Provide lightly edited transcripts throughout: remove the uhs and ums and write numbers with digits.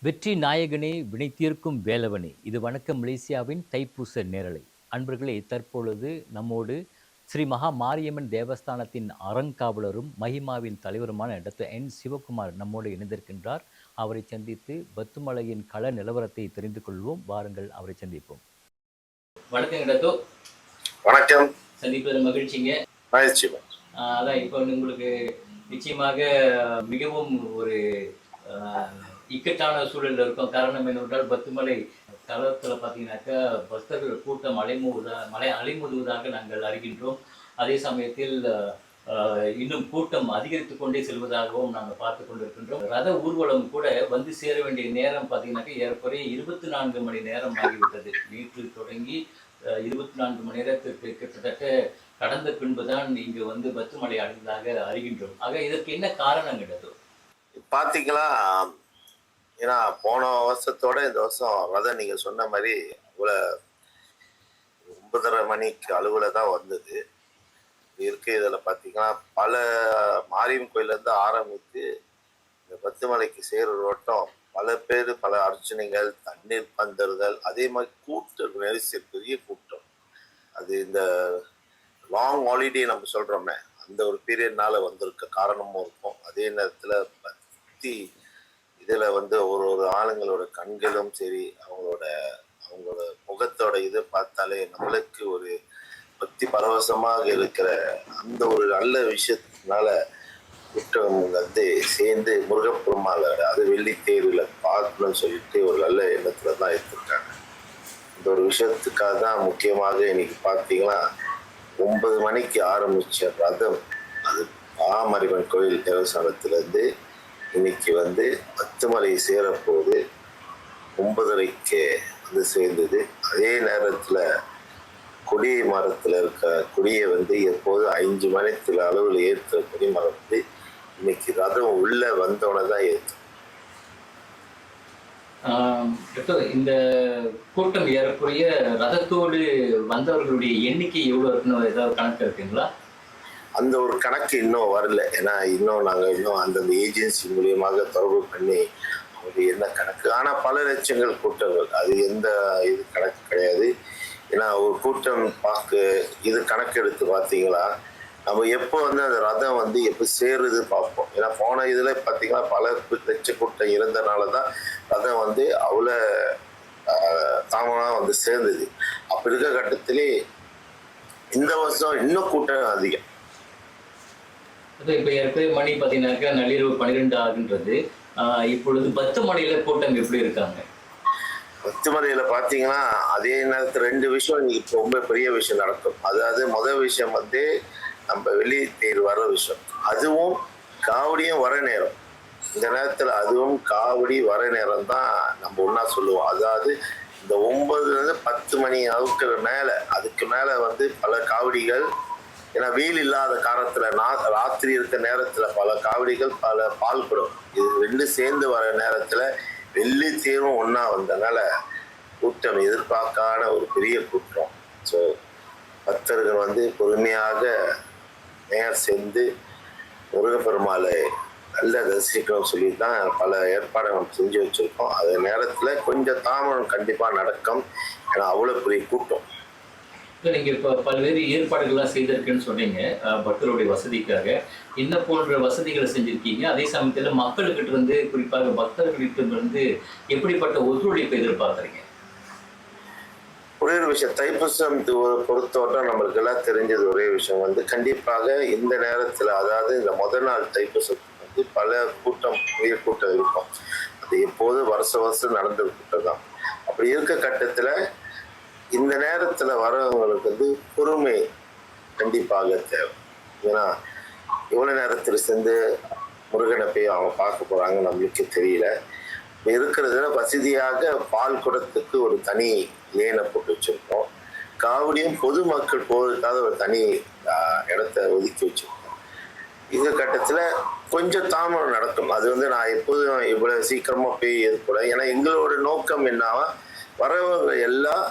வெற்றி நாயகனே வினை தீர்க்கும் வேலவனே இது வணக்கம் மலேசியாவின் தைப்பூச நேரலை. அன்பர்களே, தற்பொழுது நம்மோடு ஸ்ரீ மகா மாரியம்மன் தேவஸ்தானத்தின் அறங்காவலரும் மஹிமாவின் தலைவருமான டாக்டர் என் சிவகுமார் நம்மோடு இணைந்திருக்கின்றார். அவரை சந்தித்து பத்துமலையின் கள நிலவரத்தை தெரிந்து கொள்வோம். வாருங்கள், அவரை சந்திப்போம். வணக்கம் டாக்டர். வணக்கம். சந்திப்பதில் மகிழ்ச்சிங்க. அதான் இப்போ உங்களுக்கு நிச்சயமாக மிகவும் ஒரு இக்கட்டான சூழலில் இருக்கும். காரணம் என்னவென்றால் பத்துமலை தளத்தில் பார்த்தீங்கன்னாக்கா பக்தர்கள் கூட்டம் மலை அலைமோதுவதாக நாங்கள் அறிகின்றோம். அதே சமயத்தில் இன்னும் கூட்டம் அதிகரித்து கொண்டே செல்வதாகவும் நாங்கள் பார்த்து கொண்டிருக்கின்றோம். ரத ஊர்வலம் கூட வந்து சேர வேண்டிய நேரம் பார்த்தீங்கன்னாக்கா ஏறக்குறைய 24 மணி நேரம் ஆகிவிட்டது. நேற்று தொடங்கி 24 மணி நேரத்திற்கு கிட்டத்தட்ட கடந்த பின்புதான் இங்கு வந்து பத்துமலை அடைந்ததாக அறிகின்றோம். ஆக இதற்கு என்ன காரணம் கிடையாது பார்த்தீங்களா? ஏன்னா போன வருஷத்தோட இந்த வருஷம் ரதம் நீங்க சொன்ன மாதிரி இவ்வளோ 9:30 மணிக்கு அளவில் தான் வந்தது இருக்கு. இதில் பார்த்தீங்கன்னா பல மாரியம்மன் கோயிலேருந்து ஆரம்பித்து இந்த பத்துமலைக்கு சேர ஓட்டம் பல பேர், பல அர்ச்சனைகள், தண்ணீர் பந்தர்கள், அதே மாதிரி கூட்டம் நெரிசல், பெரிய கூட்டம். அது இந்த லாங் ஹாலிடே நம்ம சொல்கிறோமே அந்த ஒரு பீரியட்னால வந்திருக்க காரணமும் இருக்கும். அதே நேரத்தில் பக்தி இதில் வந்து ஒரு ஆளுங்களோட கண்களும் சரி, அவங்களோட முகத்தோட இதை பார்த்தாலே நம்மளுக்கு ஒரு பக்தி பரவசமாக இருக்கிற அந்த ஒரு நல்ல விஷயத்தினால கூட்டம் வந்து சேர்ந்து முருகப்பெருமாளோட அது வெள்ளித்தேரில் பார்க்கணும்னு சொல்லிட்டு ஒரு நல்ல எண்ணத்துல தான் எடுத்துருக்காங்க. இந்த ஒரு விஷயத்துக்காக தான் முக்கியமாக இன்னைக்கு பார்த்தீங்கன்னா 9 மணிக்கு ஆரம்பிச்ச ரதம் அது மாரியம்மன் கோயில் தேவஸ்தானத்திலேருந்து இன்னைக்கு வந்து பத்துமலை சேரப்போது 9:30க்கு வந்து சேர்ந்தது. அதே நேரத்தில் கொடி மரத்தில் இருக்க கொடியை வந்து எப்போது 5 மணித்துல அளவில் ஏற்றுற கொடி மரம் வந்து இன்னைக்கு ரதம் உள்ள வந்தோடனே தான் ஏற்றும். இந்த கூட்டம் ஏறக்குறைய ரதத்தோடு வந்தவர்களுடைய எண்ணிக்கை எவ்வளவு இருக்குன்னு ஏதாவது கணக்கு இருக்குங்களா? அந்த ஒரு கணக்கு இன்னும் வரல. ஏன்னா நாங்கள் அந்தந்த ஏஜென்சி மூலியமாக தொடர்பு பண்ணி அவங்க என்ன கணக்கு, ஆனால் பல லட்சங்கள் கூட்டங்கள், அது எந்த இது கணக்கு கிடையாது. ஏன்னா ஒரு கூட்டம் இது கணக்கு எடுத்து பார்த்தீங்களா, நம்ம எப்போ வந்து அந்த ரதம் வந்து எப்போ சேருது பார்ப்போம். ஏன்னா போன இதில் பார்த்தீங்கன்னா பல லட்ச கூட்டம் இருந்தனால தான் ரதம் வந்து அவ்வளோ தாமதமாக வந்து சேர்ந்தது. அப்படி இருக்க கட்டத்திலே இந்த வருஷம் இன்னும் கூட்டம் அதிகம். இப்போ ஏற்கனவே மணி பார்த்தீங்கன்னாக்கா நள்ளிரவு 12 ஆகுன்றது. இப்பொழுது பத்துமலையில கூட்டம் எப்படி இருக்காங்க? பத்துமலையில பார்த்தீங்கன்னா அதே நேரத்தில் 2 விஷயம் இன்னைக்கு ரொம்ப பெரிய விஷயம் நடக்கும். அதாவது முதல் விஷயம் வந்து நம்ம வெள்ளித்தேர் வர விஷயம், அதுவும் காவடியும் வர நேரம். இந்த நேரத்தில் அதுவும் காவடி வர நேரம் தான் நம்ம ஒன்றா சொல்லுவோம். அதாவது இந்த 9லேருந்து 10 மணி அளவுக்கு மேலே, அதுக்கு மேலே வந்து பல காவடிகள், ஏன்னா வெயில் இல்லாத காலத்தில் ராத்திரி இருக்க நேரத்தில் பல காவடிகள், பல பால் குடம், இது 2 சேர்ந்து வர நேரத்தில் வெள்ளி தேரும் ஒன்றா வந்தனால கூட்டம் எதிர்பார்க்காத ஒரு பெரிய கூட்டம். ஸோ பக்தர்கள் வந்து பொறுமையாக நேர் சேர்ந்து முருகப்பெருமாளை நல்ல தரிசிக்கணும்னு சொல்லி தான் பல ஏற்பாடு நம்ம செஞ்சு வச்சுருக்கோம். அது நேரத்தில் கொஞ்சம் தாமதம் கண்டிப்பாக நடக்கும், ஏன்னா அவ்வளோ பெரிய கூட்டம். நீங்க இப்போ பல்வேறு ஏற்பாடுகள்லாம் செய்திருக்குன்னு சொன்னீங்க. பக்தருடைய வசதிக்காக என்ன போன்ற வசதிகளை செஞ்சிருக்கீங்க? அதே சமயத்தில் மக்களுக்கிட்ட இருந்து, குறிப்பாக பக்தர்களிட்ட இருந்து எப்படிப்பட்ட ஒத்துழைப்பு எதிர்பார்க்குறீங்க? ஒரே ஒரு விஷயம், தைப்பூசம் பொறுத்தவரை நம்மளுக்கு எல்லாம் தெரிஞ்சது ஒரே விஷயம் வந்து கண்டிப்பாக இந்த நேரத்தில், அதாவது இந்த முதல் நாள் தைப்பூசம் வந்து பல பெரிய கூட்டம் இருக்கும். அது எப்போது வருஷம் நடந்த கூட்டம் தான். அப்படி இருக்க கட்டத்தில் இந்த நேரத்தில் வரவங்களுக்கு வந்து பொறுமை கண்டிப்பாக தேவை. ஏன்னா எவ்வளோ நேரத்தில் சேர்ந்து முருகனை போய் அவங்க பார்க்க போகிறாங்க நம்மளுக்கு தெரியல. இருக்கிறதுல வசதியாக பால் குடத்துக்கு ஒரு தனி லேனை போட்டு வச்சுருக்கோம். காவடியும் பொதுமக்கள் போவதற்காக ஒரு தனி இடத்த ஒதுக்கி வச்சுருக்கோம். இந்த கட்டத்தில் கொஞ்சம் தாமதம் நடக்கும். அது வந்து நான் எப்போதும் இவ்வளோ சீக்கிரமாக போய் எதிர்க்கூட, ஏன்னா எங்களோட நோக்கம் என்னவா, வரவங்க எல்லாம்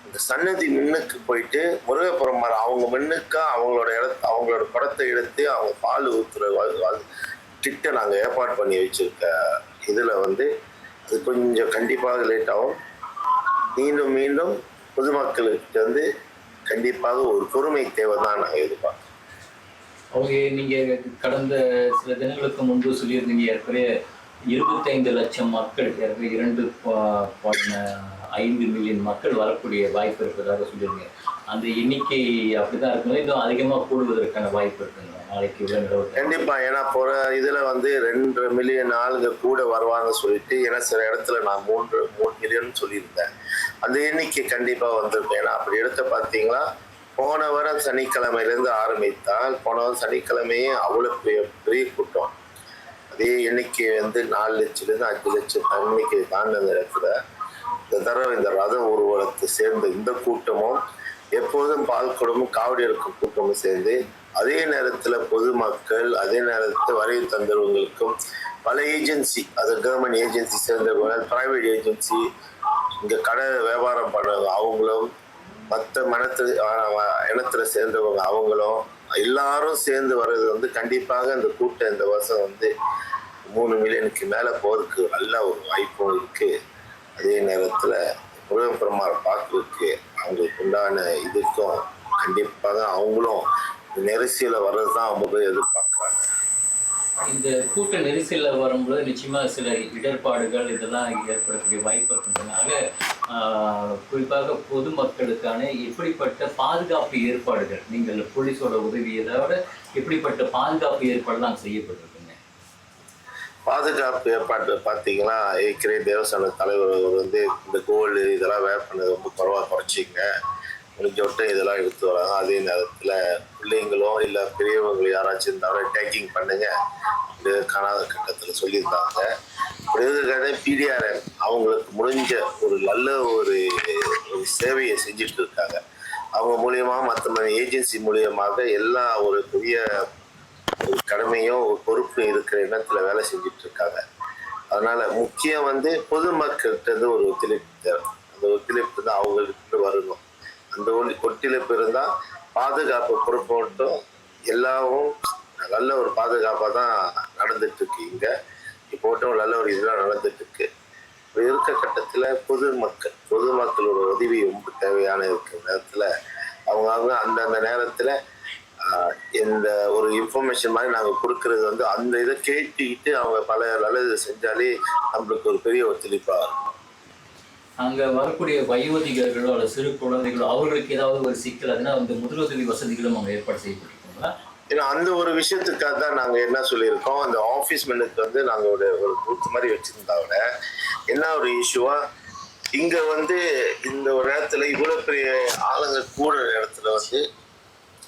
இந்த சன்னதி முன்னுக்கு போயிட்டு முருகப்பெருமாள் அவங்க முன்னுக்கா அவங்களோட படத்தை எடுத்து அவங்க பால் ஊற்றுற திட்ட நாங்கள் ஏற்பாடு பண்ணி வச்சிருக்க இதில் வந்து இது கொஞ்சம் கண்டிப்பாக லேட் ஆகும். மீண்டும் மீண்டும் பொதுமக்களுக்கு வந்து கண்டிப்பாக ஒரு பொறுமை தேவை தான் நான் எதிர்பார்க்கிறேன். அவங்க நீங்க கடந்த சில தினங்களுக்கு முன்பு சொல்லியிருந்தீங்க, ஏற்கனவே 25 லட்சம் மக்கள், ஏற்கனவே 2.5 மில்லியன் மக்கள் வரக்கூடிய வாய்ப்பு இருப்பதாக சொல்லியிருந்தீங்க. அந்த எண்ணிக்கை அப்படிதான் இருக்கணும், இன்னும் அதிகமாக கூடுவதற்கான வாய்ப்பு இருக்குங்க நாளைக்கு உள்ள நிலவரம்? கண்டிப்பா. ஏன்னா போற இதுல வந்து 2 மில்லியன் ஆளுங்க கூட வருவாங்க சொல்லிட்டு, ஏன்னா சில இடத்துல நான் 3 மில்லியன் சொல்லியிருந்தேன். அந்த எண்ணிக்கை கண்டிப்பா வந்திருக்கும். ஏன்னா அப்படி எடுத்து பார்த்தீங்களா, போன வாரம் சனிக்கிழமையிலேருந்து ஆரம்பித்தால் போன வாரம் சனிக்கிழமையே அவ்வளோ பெரிய கூட்டம். அதே எண்ணிக்கை வந்து 4 லட்சத்துலேருந்து 5 லட்சம் எண்ணிக்கை தாண்டின இடத்துல இந்த தடவை இந்த ரத ஊர்வலத்தை சேர்ந்த இந்த கூட்டமும் எப்போதும் பால் குடமும் காவடி இருக்கும் கூட்டமும் சேர்ந்து, அதே நேரத்தில் பொதுமக்கள், அதே நேரத்தில் வரைவு தந்தவங்களுக்கும் பல ஏஜென்சி, அது கவர்மெண்ட் ஏஜென்சி சேர்ந்தவங்க, ப்ரைவேட் ஏஜென்சி, இங்கே கடை வியாபாரம் பண்ணுறவங்க அவங்களும், மற்ற இனத்தில் சேர்ந்தவங்க அவங்களும் எல்லாரும் சேர்ந்து வர்றது வந்து கண்டிப்பாக இந்த கூட்டம் இந்த வருஷம் வந்து 3 மில்லியனுக்கு மேலே போகிறதுக்கு நல்ல ஒரு வாய்ப்பும் இருக்குது. அதே நேரத்தில் முருகப்பெருமாள் பார்க்கறதுக்கு அவங்களுக்கு உண்டான இதுக்கும் கண்டிப்பாக அவங்களும் நெரிசலில் வர்றது தான் அவங்க போய் எதிர்பார்க்குறாங்க. இந்த கூட்ட நெரிசலில் வரும்போது நிச்சயமாக சில இடர்பாடுகள் இதெல்லாம் ஏற்படக்கூடிய வாய்ப்பு இருக்கின்றன. ஆக குறிப்பாக பொதுமக்களுக்கான எப்படிப்பட்ட பாதுகாப்பு ஏற்பாடுகள், நீங்கள் போலீஸோட உதவியதோட எப்படிப்பட்ட பாதுகாப்பு ஏற்பாடுலாம் செய்யப்பட்டிருக்குங்க? பாதுகாப்பு ஏற்பாடு பார்த்தீங்கன்னா, ஏற்கனவே தேவஸ்தான தலைவர் வந்து இந்த கோல்டு இதெல்லாம் வேர் பண்ணது ரொம்ப குறைச்சிங்க, முடிஞ்ச விட்டு இதெல்லாம் எடுத்து வராங்க. அதே நேரத்தில் பிள்ளைங்களும் இல்லை பெரியவங்களும் யாராச்சும் இருந்தாலும் டேக்கிங் பண்ணுங்க காணாத கட்டத்தில் சொல்லியிருந்தாங்க. அப்படி இருக்கிறத பிடிஆர்என் அவங்களுக்கு முடிஞ்ச ஒரு நல்ல ஒரு சேவையை செஞ்சுட்டு இருக்காங்க. அவங்க மூலியமாக மற்ற ஏஜென்சி மூலியமாக எல்லா ஒரு பெரிய ஒரு கடமையும் ஒரு பொறுப்பு இருக்கிற இடத்துல வேலை செஞ்சுட்டு இருக்காங்க. அதனால முக்கியம் வந்து பொதுமக்கள்கிட்ட ஒரு ஒத்துழைப்பு தேவை. அந்த ஒத்துழைப்பு தான் அவங்களுக்கு வரணும். அந்த ஒத்துழைப்பு இருந்தால் பாதுகாப்பு பொறுப்பு மட்டும் எல்லாவும் நல்ல ஒரு பாதுகாப்பாக தான் நடந்துட்டு இருக்கு. இங்கே இப்போட்டும் நல்ல ஒரு இதெல்லாம் நடந்துட்டு இருக்கு. இப்போ இருக்க கட்டத்தில் பொதுமக்களோட உதவி ரொம்ப தேவையான இருக்கிற நேரத்தில் அவங்க அந்தந்த நேரத்தில் இந்த ஒரு இன்ஃபர்மேஷன் மாதிரி நாங்கள் கொடுக்கறது வந்து அந்த இதை கேட்டுக்கிட்டு அவங்க பல நல்லது செஞ்சாலே நம்மளுக்கு ஒரு பெரிய ஒத்துழைப்பாக இருக்கும். அங்கே வரக்கூடிய வயோதிகர்களோ அல்லது சிறு குழந்தைகளோ அவர்களுக்கு ஏதாவது ஒரு சிக்கல், அதனால் வந்து முதலுதவி வசதிகளும் அவங்க ஏற்பாடு செய்யப்பட்டிருக்கோங்களா? ஏன்னா அந்த ஒரு விஷயத்துக்காக தான் நாங்கள் என்ன சொல்லியிருக்கோம், அந்த ஆஃபீஸ் மெனுக்கு வந்து நாங்கள் ஒரு பூத் மாதிரி வச்சுருந்தாவிட என்ன ஒரு இஷ்யூவா, இங்கே வந்து இந்த ஒரு இடத்துல இவ்வளோ பெரிய ஆளுங்க கூட இடத்துல வந்து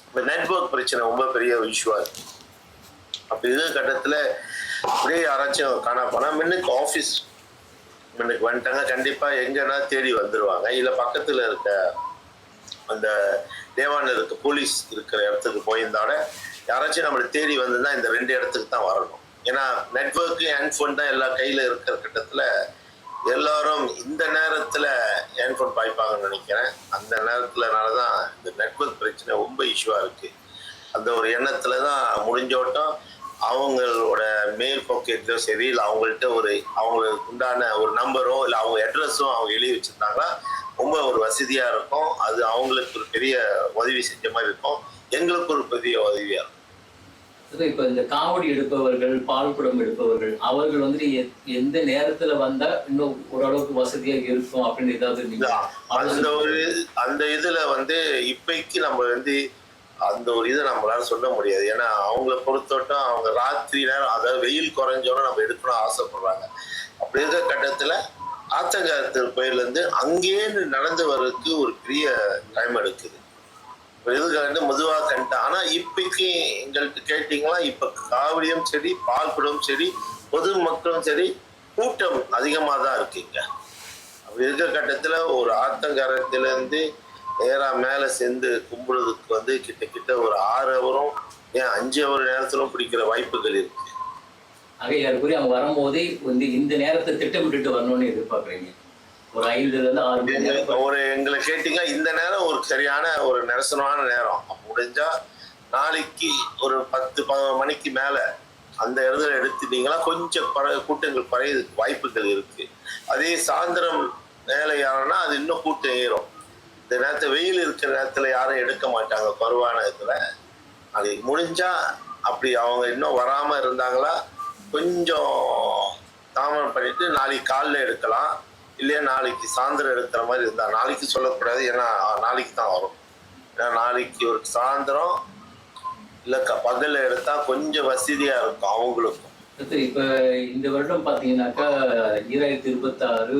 இந்த நெட்வொர்க் பிரச்சனை ரொம்ப பெரிய ஒரு இஷ்யூவாக இருக்குது. அப்படி இருக்கிற கட்டத்தில் அப்படியே யாராச்சும் காணா போனால் மின்னுக்கு ஆஃபீஸ் மின்னுக்கு வந்துட்டாங்க, கண்டிப்பாக எங்கன்னா தேடி வந்துடுவாங்க. இல்லை பக்கத்தில் இருக்க அந்த தேவானில் இருக்க போலீஸ் இருக்கிற இடத்துக்கு போயிருந்தாட யாராச்சும் நம்மளை தேடி வந்திருந்தா இந்த 2 இடத்துக்கு தான் வரணும். ஏன்னா நெட்வொர்க்கு ஹேண்ட்ஃபோன் தான் எல்லா கையில் இருக்கிற கட்டத்தில் எல்லாரும் இந்த நேரத்தில் ஹேண்ட்ஃபோன் பாய்ப்பாங்கன்னு நினைக்கிறேன். அந்த நேரத்துலனால தான் இந்த நெட்வொர்க் பிரச்சனை ரொம்ப இஷ்யூவாக இருக்குது. அந்த ஒரு எண்ணத்தில் தான் முடிஞ்சோட்டம் அவங்களோட மெயில் பாக்கெட்லோ சரி, இல்லை அவங்கள்ட்ட அவங்களுக்கு உண்டான ஒரு நம்பரோ இல்லை அவங்க அட்ரஸும் அவங்க எழுதி வச்சுருந்தாங்கன்னா ரொம்ப ஒரு வசதியாக இருக்கும். அது அவங்களுக்கு ஒரு பெரிய உதவி செஞ்ச மாதிரி இருக்கும், எங்களுக்கு ஒரு பெரிய உதவியாக இருக்கும். இப்போ இந்த காவடி எடுப்பவர்கள், பால் குடம் எடுப்பவர்கள், அவர்கள் வந்து எந்த நேரத்துல வந்தா இன்னும் ஓரளவுக்கு வசதியா இருக்கும் அப்படின்னு ஏதாவது அந்த இதுல வந்து இப்பைக்கு நம்ம வந்து அந்த ஒரு இதை நம்மளால சொல்ல முடியாது. ஏன்னா அவங்கள பொறுத்தோட்டம் அவங்க ராத்திரி நேரம், அதாவது வெயில் குறைஞ்சோன்னு நம்ம எடுக்கணும் ஆசைப்படுறாங்க. அப்படி இருக்கிற கட்டத்துல ஆத்தங்கரத்தில் கோயிலேருந்து அங்கேயே நடந்து வர்றதுக்கு ஒரு பெரிய டைம் எடுக்குது. இதுக்கு வந்து மெதுவாக கண்டு. ஆனால் இப்பைக்கு எங்கள்கிட்ட கேட்டிங்கன்னா இப்போ காவடியும் சரி, பால் குடமும் சரி, பொதுமக்களும் சரி, கூட்டம் அதிகமாக தான் இருக்குங்க. அப்படி இருக்கிற கட்டத்தில் ஒரு ஆத்தங்கரத்திலேருந்து நேராக மேலே சேர்ந்து கும்பிடுறதுக்கு வந்து கிட்டத்தட்ட ஒரு 6 ஹவரும் ஏன் 5 ஹவர் நேரத்திலும் பிடிக்கிற வாய்ப்புகள் இருக்கு. ஆகையாருக்குரிய அவங்க வரும்போதே வந்து இந்த நேரத்தை திட்டமிட்டு வரணும்னு எதிர்பார்க்குறீங்க? ஒரு 5லேருந்து 6 மணி நேரம் ஒரு எங்களை கேட்டீங்கன்னா இந்த நேரம் ஒரு சரியான ஒரு நெரிசலான நேரம். முடிஞ்சா நாளைக்கு ஒரு 10-11 மணிக்கு மேலே அந்த இடத்துல எடுத்துட்டீங்கன்னா கொஞ்சம் கூட்டங்கள் குறையதுக்கு வாய்ப்புகள் இருக்கு. அதே சாயந்தரம் வேலை யாருன்னா அது இன்னும் கூட்டம் ஏறும். இந்த நேரத்துல வெயில் இருக்கிற நேரத்துல யாரும் எடுக்க மாட்டாங்க பருவான இதுல. அது முடிஞ்சா அப்படி அவங்க இன்னும் வராம இருந்தாங்களா கொஞ்சம் தாமதம் பண்ணிட்டு நாளைக்கு காலைல எடுக்கலாம், இல்லையா நாளைக்கு சாயந்தரம் எடுக்கிற மாதிரி இருந்தா. நாளைக்கு சொல்லக்கூடாது, ஏன்னா நாளைக்கு தான் வரும். ஏன்னா நாளைக்கு ஒரு சாயந்தரம் இல்ல பகல்ல எடுத்தா கொஞ்சம் வசதியா இருக்கும் அவங்களுக்கும். இப்ப இந்த வருடம் பாத்தீங்கன்னாக்கா 2026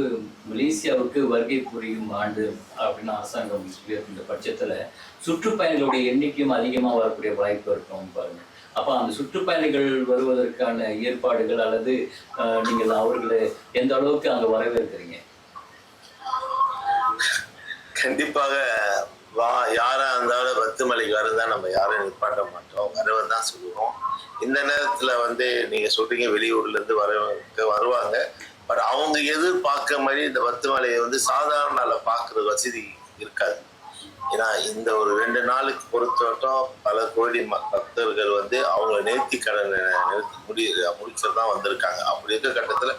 மலேசியாவுக்கு வருகை புரியும் ஆண்டு அப்படின்னு அரசாங்கம் சொல்லியிருக்கின்ற பட்சத்துல சுற்றுப்பயணிகளுடைய எண்ணிக்கையும் அதிகமா வரக்கூடிய வாய்ப்பு இருக்கும் பாருங்க. அப்ப அந்த சுற்றுப்பயணிகள் வருவதற்கான ஏற்பாடுகள் அல்லது நீங்கள் அவர்களை எந்த அளவுக்கு அங்க வரவேற்கிறீங்க? கண்டிப்பாக யாரா இருந்தாலும் பத்துமலைக்கு வரதான் நம்ம யாரும் நிப்பாட்ட மாட்டோம், வரவதான் சொல்லுவோம். இந்த நேரத்துல நீங்க சொல்றீங்க வெளியூர்ல இருந்து வருவாங்க. பட் அவங்க எதிர்பார்க்க மாதிரி இந்த பத்துமலையை சாதாரண நாள பாக்குற வசதி இருக்காது. ஏன்னா இந்த ஒரு 2 நாளுக்கு பொறுத்தவரைக்கும் பல கோடி பக்தர்கள் அவங்க நேர்த்தி கடனை முடிக்கிறதான் வந்திருக்காங்க. அப்படி இருக்க கட்டத்துல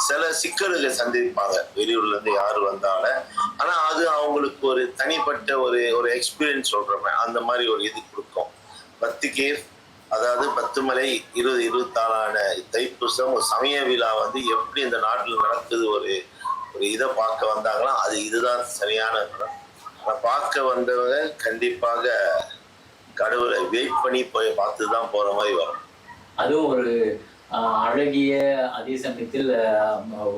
சில சிக்கல்கள் சந்திப்பாங்க வெளியூர்ல இருந்து யாரு வந்தாலும். ஆனா அது அவங்களுக்கு ஒரு தனிப்பட்ட ஒரு எக்ஸ்பீரியன்ஸ் சொல்றோமே, அந்த மாதிரி ஒரு இது கொடுக்கும். பத்துக்கே அதாவது பத்துமலை 2024 தைப்பூசம் ஒரு சமய விழா எப்படி இந்த நாட்டில் நடக்குது ஒரு இதை பார்க்க வந்தாங்களோ அது இதுதான் சரியான இடம். பார்க்க வந்தவங்க கண்டிப்பாக கடவுளை வெயிட் பண்ணி போய் பார்த்துதான் போற மாதிரி வரும். அதுவும் ஒரு அழகிய, அதே சமயத்தில்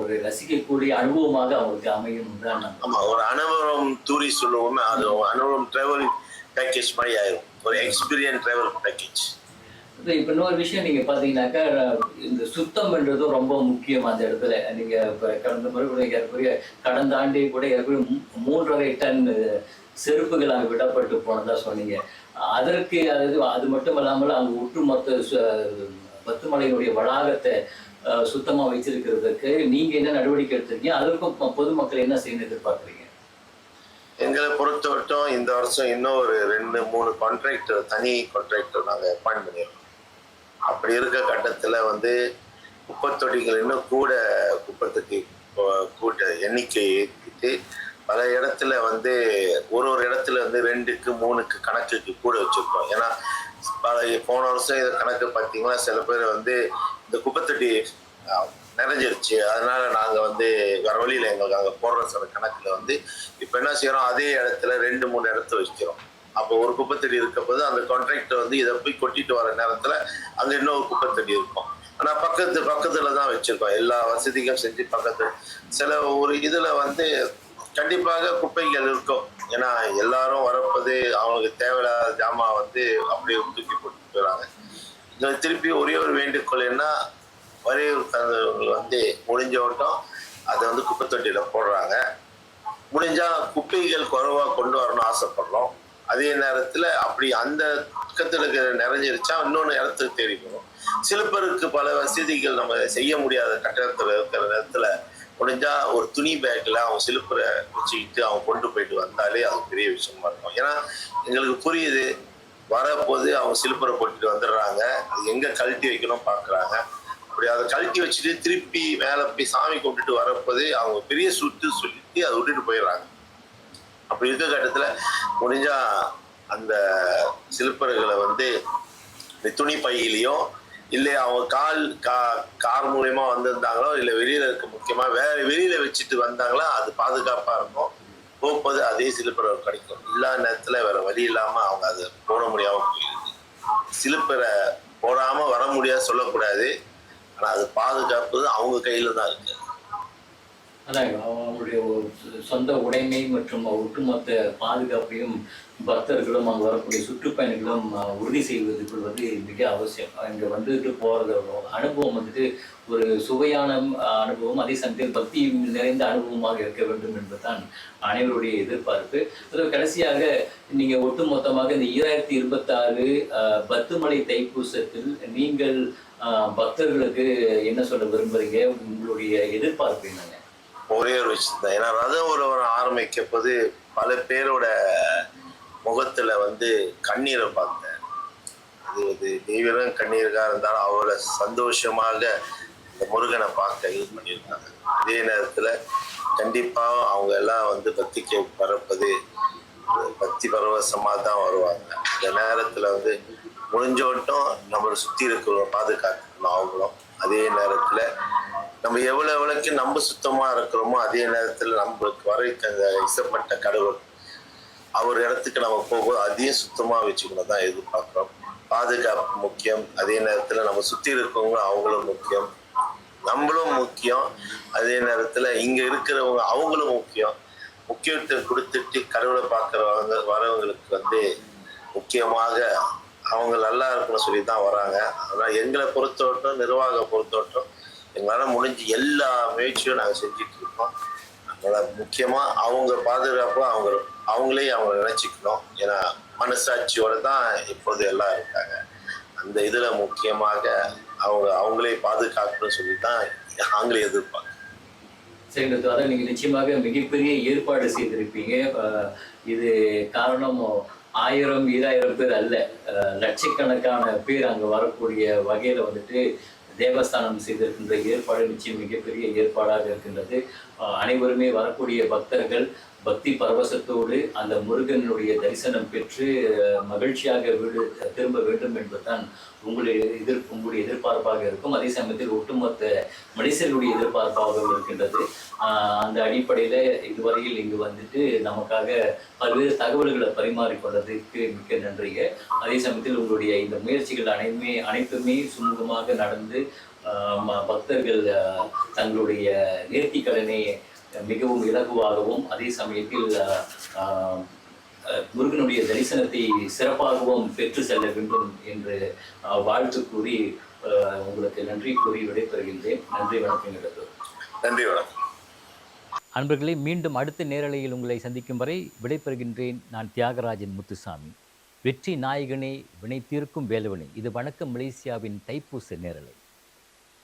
ஒரு ரசிக்கக்கூடிய அனுபவமாக அவங்களுக்கு அமையும் தான். ஆமா, ஒரு அனுபவம் டூரிஸ்ட் சொல்லுவோமே, அது அனுபவம் டிராவல் பேக்கேஜ் மாதிரி ஆயிரும், ஒரு எக்ஸ்பீரியன்ஸ் டிராவல் பேக்கேஜ். இப்ப இன்னொரு விஷயம் நீங்க பாத்தீங்கன்னாக்கா இந்த சுத்தம்ன்றதும் ரொம்ப முக்கியம் அந்த இடத்துல. நீங்க இப்ப கடந்த முறை கூட ஏற்கனவே கடந்த ஆண்டே கூட ஏற்கனவே 3.5 டன் செருப்புகள் அங்க விடப்பட்டு போனதா சொன்னீங்க. அதற்கு அது மட்டும் இல்லாமல் அங்க ஒட்டுமொத்த பத்துமலையினுடைய வளாகத்தை சுத்தமா வச்சிருக்கிறதுக்கு நீங்க என்ன நடவடிக்கை எடுத்திருக்கீங்க? அதற்கும் பொதுமக்கள் என்ன செய்யணும் எதிர்பார்க்குறீங்க? எங்களை பொறுத்தவரைக்கும் இந்த வருஷம் இன்னும் ஒரு 2-3 கான்ட்ராக்டர், தனி கான்ட்ராக்டர் நாங்கள் அப்பாயிண்ட் பண்ணியிருக்கோம். அப்படி இருக்க கட்டத்துல குப்பத்தொட்டிகள் இன்னும் கூட குப்பத்துக்கு கூட்ட எண்ணிக்கை ஏற்றிட்டு பல இடத்துல ஒரு இடத்துல 2க்கு 3க்கு கணக்குக்கு கூட வச்சிருக்கோம். ஏன்னா போன வருஷம் இதை கணக்கு பார்த்தீங்கன்னா சில பேர் இந்த குப்பத்தொட்டி நிறைஞ்சிருச்சு, அதனால நாங்க வேற வழியில எங்களுக்கு அங்க போடுற சில கணக்குல இப்ப என்ன செய்யறோம், அதே இடத்துல 2-3 இடத்த வச்சுக்கிறோம். அப்போ ஒரு குப்பத்தடி இருக்க போது அந்த கான்ட்ராக்டர் இதை போய் கொட்டிட்டு வர நேரத்துல அங்க இன்னொரு குப்பத்தடி இருக்கும். ஆனா பக்கத்துல தான் வச்சிருக்கோம், எல்லா வசதிகளும் செஞ்சு பக்கத்துல. சில ஒரு இதுல கண்டிப்பாக குப்பைகள் இருக்கும். ஏன்னா எல்லாரும் வரப்போது அவங்களுக்கு தேவையில்லாத ஜாமா அப்படியே தூக்கி போட்டு போயிடறாங்க. திருப்பி ஒரே ஒரு வேண்டுகோள் என்ன, வரையூர் தந்தவங்க முடிஞ்ச ஓட்டம் அதை குப்பைத்தொட்டியில போடுறாங்க. முடிஞ்சா குப்பைகள் குறைவா கொண்டு வரணும்னு ஆசைப்படுறோம். அதே நேரத்துல அப்படி அந்த பக்கத்துல நிறைஞ்சிருச்சா இன்னொன்னு இடத்துக்கு தேடி போகும். சில பேருக்கு பல வசதிகள் நம்ம செய்ய முடியாத கட்டடத்துல இருக்கிற நேரத்துல முடிஞ்சா ஒரு துணி பேக்ல அவங்க சிலுப்பரை வச்சுக்கிட்டு அவங்க கொண்டு போயிட்டு வந்தாலே அது பெரிய விஷயமா இருக்கும். ஏன்னா எங்களுக்கு புரியுது, வரப்போது அவங்க சிலுப்பரை போட்டுட்டு வந்துடுறாங்க, அது எங்க கழட்டி வைக்கணும் பாக்குறாங்க. அப்படி அதை கழட்டி வச்சுட்டு திருப்பி மேல போய் சாமி கும்பிட்டுட்டு வரப்போது அவங்க பெரிய சுட்டு சொல்லிட்டு அதை விட்டுட்டு போயிடுறாங்க. அப்படி இருக்க கட்டத்துல முடிஞ்சா அந்த சிலுப்பர்களை துணி பையிலையும் இல்லை அவங்க கார் மூலியமா வந்திருந்தாங்களோ இல்லை வெளியில இருக்க முக்கியமா வேற வெளியில வச்சுட்டு வந்தாங்களோ அது பாதுகாப்பா இருக்கும். போகும்போது அதே சிலுப்பரை கிடைக்கும். இல்லாத நேரத்துல வேற வழி இல்லாம அவங்க அதை போட முடியாம போயிடுது. சிலுப்பரை போடாம வர முடியாது சொல்லக்கூடாது, ஆனா அது பாதுகாப்பு அவங்க கையில தான் இருக்கு. அதான் அவங்களுடைய சொந்த உடைமை மற்றும் ஒட்டுமொத்த பாதுகாப்பையும் பக்தர்களும் அங்கே வரக்கூடிய சுற்றுப்பயணிகளும் உறுதி செய்வதற்கு மிக அவசியம். இங்கே வந்துட்டு போகிறது அனுபவம் ஒரு சுவையான அனுபவம், அதே சமயத்தில் பக்தி நிறைந்த அனுபவமாக இருக்க வேண்டும் என்பதுதான் அனைவருடைய எதிர்பார்ப்பு. கடைசியாக நீங்கள் ஒட்டுமொத்தமாக இந்த 2026 பத்துமலை தைப்பூசத்தில் நீங்கள் பக்தர்களுக்கு என்ன சொல்ல விரும்புறீங்க? உங்களுடைய எதிர்பார்ப்பு என்னங்க? ஒரே ஒரு விஷயம் தான். ஏன்னா ரதம் ஒரு ஆரம்பிக்க போது பல பேரோட முகத்துல கண்ணீரை பார்த்தேன். அது தெய்வீகம் கண்ணீருக்கா இருந்தாலும் அவ்வளோ சந்தோஷமாக இந்த முருகனை பார்க்க யூஸ் பண்ணியிருக்காங்க. அதே நேரத்தில் கண்டிப்பாக அவங்க எல்லாம் வந்து பக்திக்கு பரப்பது பக்தி பரவசமாக தான் வருவாங்க. இந்த நேரத்தில் வந்து முடிஞ்சோட்டும் நம்மளை சுற்றி இருக்கிறவங்க பாதுகாக்கணும் அவங்களும். அதே நேரத்தில் நம்ம எவ்வளோக்கு நம்ம சுத்தமாக இருக்கிறோமோ அதே நேரத்தில் நம்மளுக்கு வரைக்கும் அந்த இசப்பட்ட கடவுள் அவர் இடத்துக்கு நம்ம போகும்போது அதையும் சுத்தமாக வச்சுக்கணும் தான் எதிர்பார்க்குறோம். பாதுகாப்பு முக்கியம். அதே நேரத்தில் நம்ம சுற்றி இருக்கவங்க அவங்களும் முக்கியம், நம்மளும் முக்கியம். அதே நேரத்தில் இங்கே இருக்கிறவங்க அவங்களும் முக்கியம். முக்கியத்துவம் கொடுத்துட்டு கடவுளை பார்க்குறவங்க வரவங்களுக்கு வந்து முக்கியமாக அவங்க நல்லா இருக்கணும்னு சொல்லி தான் வராங்க. அதனால் எங்களை பொறுத்தவரைக்கும் நிர்வாக பொறுத்தவரைக்கும் எங்களால் முடிஞ்ச எல்லா முயற்சியும் நாங்கள் செஞ்சுட்டு இருக்கோம். அதனால் முக்கியமாக அவங்க பாதுகாப்பு அவங்களே அவங்க நினச்சிக்கணும். ஏன்னா மனசாட்சியோடு தான் இப்போது எல்லாம் இருக்காங்க. அந்த இதில் முக்கியமாக அவங்களே பாதுகாக்கணும்னு சொல்லி தான் நாங்களே எதிர்பார்க்கணும். சரிங்க, அதான் நீங்கள் நிச்சயமாக மிகப்பெரிய ஏற்பாடு செய்திருப்பீங்க. இது காரணம் 1000 2000 பேர் அல்ல, லட்சக்கணக்கான பேர் அங்கே வரக்கூடிய வகையில் வந்துட்டு தேவஸ்தானம் செய்திருக்கின்ற ஏற்பாடு நிச்சயம் மிகப்பெரிய ஏற்பாடாக இருக்கின்றது. அனைவருமே வரக்கூடிய பக்தர்கள் பக்தி பரவசத்தோடு அந்த முருகனுடைய தரிசனம் பெற்று மகிழ்ச்சியாக வீடு திரும்ப வேண்டும் என்பதுதான் உங்களுடைய எதிர்பார்ப்பாக இருக்கும். அதே சமயத்தில் ஒட்டுமொத்த மனிதர்களுடைய எதிர்பார்ப்பாகவும் இருக்கின்றது. அந்த அடிப்படையில் இதுவரையில் இங்கு வந்துட்டு நமக்காக பல்வேறு தகவல்களை பரிமாறிக்கொண்டதுக்கு மிக்க நன்றிங்க. அதே சமயத்தில் உங்களுடைய இந்த முயற்சிகள் அனைத்துமே சுமூகமாக நடந்து பக்தர்கள் தங்களுடைய நேர்த்தி கடனை மிகவும் இலகுவாகவும் அதே சமயத்தில் முருகனுடைய தரிசனத்தை சிறப்பாகவும் பெற்று செல்ல வேண்டும் என்று வாழ்த்து கூறி உங்களுக்கு நன்றி கூறி விடைபெறுகின்றேன். நன்றி, வணக்கம். நன்றி, வணக்கம். அன்பர்களே, மீண்டும் அடுத்த நேரலையில் உங்களை சந்திக்கும் வரை விடைபெறுகின்றேன். நான் தியாகராஜன் முத்துசாமி. வெற்றி நாயகனே, வினை தீர்க்கும் வேலவனே. இது வணக்கம் மலேசியாவின் தைப்பூச நேரலை.